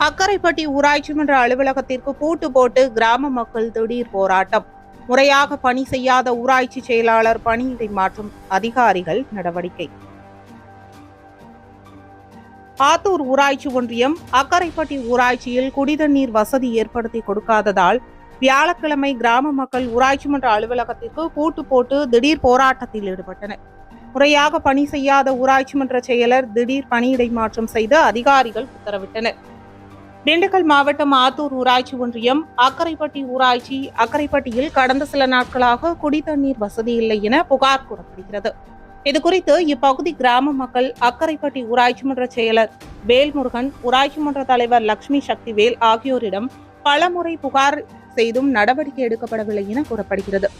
அக்கரைப்பட்டி ஊராட்சி மன்ற அலுவலகத்திற்கு பூட்டு போட்டு கிராம மக்கள் திடீர் போராட்டம். முறையாக பணி செய்யாத ஊராட்சி செயலாளர் பணியிடை மாற்றும், அதிகாரிகள் நடவடிக்கை. ஆத்தூர் ஊராட்சி ஒன்றியம் அக்கரைப்பட்டி ஊராட்சியில் குடிதண்ணீர் வசதி ஏற்படுத்தி கொடுக்காததால் வியாழக்கிழமை கிராம மக்கள் ஊராட்சி மன்ற அலுவலகத்திற்கு பூட்டு போட்டு திடீர் போராட்டத்தில் ஈடுபட்டனர். முறையாக பணி செய்யாத ஊராட்சி மன்ற செயலர் திடீர் பணியிடை மாற்றம் செய்து அதிகாரிகள் உத்தரவிட்டனர். திண்டுக்கல் மாவட்டம் ஆத்தூர் ஊராட்சி ஒன்றியம் அக்கரைப்பட்டி ஊராட்சி அக்கரைப்பட்டியில் கடந்த சில நாட்களாக குடிதண்ணீர் வசதி இல்லை என புகார் கூறப்படுகிறது. இதுகுறித்து இப்பகுதி கிராம மக்கள் அக்கரைப்பட்டி ஊராட்சி மன்ற செயலர் வேல்முருகன், ஊராட்சி மன்ற தலைவர் லட்சுமி சக்திவேல் ஆகியோரிடம் பலமுறை புகார் செய்தும் நடவடிக்கை எடுக்கப்படவில்லை என கூறப்படுகிறது.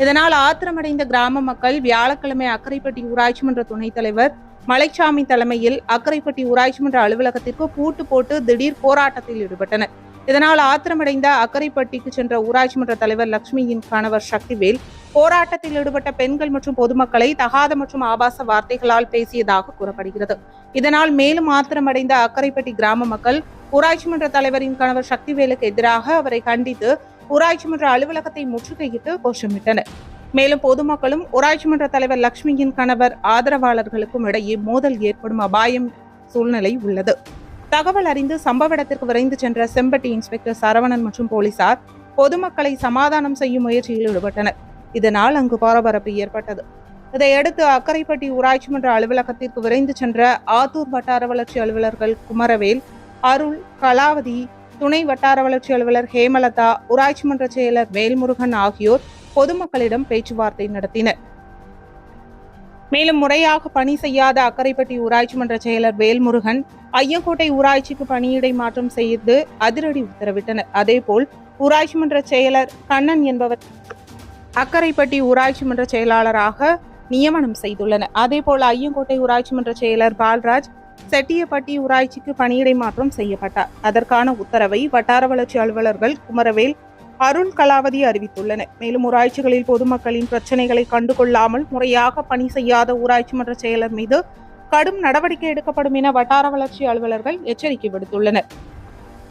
இதனால் ஆத்திரமடைந்த கிராம மக்கள் வியாழக்கிழமை அக்கரைப்பட்டி ஊராட்சி மன்ற துணைத் தலைவர் மலைச்சாமி தலைமையில் அக்கரைப்பட்டி ஊராட்சி மன்ற அலுவலகத்திற்கு பூட்டு போட்டு திடீர் போராட்டத்தில் ஈடுபட்டனர். இதனால் ஆத்திரமடைந்த அக்கரைப்பட்டிக்கு சென்ற ஊராட்சி மன்ற தலைவர் லட்சுமியின் கணவர் சக்திவேல் போராட்டத்தில் ஈடுபட்ட பெண்கள் மற்றும் பொதுமக்களை தகாத மற்றும் ஆபாச வார்த்தைகளால் பேசியதாக கூறப்படுகிறது. இதனால் மேலும் ஆத்திரமடைந்த அக்கரைப்பட்டி கிராம மக்கள் ஊராட்சி மன்ற தலைவரின் கணவர் சக்திவேலுக்கு எதிராக அவரை கண்டித்து ஊராட்சி மன்ற அலுவலகத்தை முற்றுகையிட்டு கோஷமிட்டனர். மேலும் பொதுமக்களும் ஊராட்சி மன்ற தலைவர் லட்சுமியின் கணவர் ஆதரவாளர்களுக்கும் இடையே மோதல் ஏற்படும் அபாயம் சூழ்நிலை உள்ளது. தகவல் அறிந்து சம்பவ இடத்திற்கு விரைந்து சென்ற செம்பட்டி இன்ஸ்பெக்டர் சரவணன் மற்றும் போலீசார் பொதுமக்களை சமாதானம் செய்யும் முயற்சியில் ஈடுபட்டனர். இதனால் அங்கு பரபரப்பு ஏற்பட்டது. இதையடுத்து அக்கரைப்பட்டி ஊராட்சி மன்ற அலுவலகத்திற்கு விரைந்து சென்ற ஆத்தூர் வட்டார வளர்ச்சி அலுவலர்கள் குமரவேல், அருள், கலாவதி, துணை வட்டார வளர்ச்சி அலுவலர் ஹேமலதா, ஊராட்சி மன்ற செயலர் வேல்முருகன் ஆகியோர் பொதுமக்களிடம் பேச்சுவார்த்தை நடத்தினர். மேலும் முறையாக பணி செய்யாத அக்கரைப்பட்டி ஊராட்சி மன்ற செயலர் வேல்முருகன் ஐயங்கோட்டை ஊராட்சிக்கு பணியிடை மாற்றம் செய்து அதிரடி உத்தரவிட்டனர். அதேபோல் ஊராட்சி மன்ற செயலர் கண்ணன் என்பவர் அக்கரைப்பட்டி ஊராட்சி மன்ற செயலாளராக நியமனம் செய்துள்ளனர். அதேபோல் ஐயங்கோட்டை ஊராட்சி மன்ற செயலர் பால்ராஜ் செட்டியப்பட்டி ஊராட்சிக்கு பணியிடை மாற்றம் செய்யப்பட்டார். அதற்கான உத்தரவை வட்டார வளர்ச்சி அலுவலர்கள் குமரவேல், அருள், கலாவதி அறிவித்துள்ளனர். மேலும் ஊராட்சிகளில் பொதுமக்களின் பிரச்சனைகளை கண்டுகொள்ளாமல் முறையாக பணி செய்யாத ஊராட்சி மன்ற செயலர் மீது கடும் நடவடிக்கை எடுக்கப்படும் என வட்டார வளர்ச்சி அலுவலர்கள் எச்சரிக்கை விடுத்துள்ளனர்.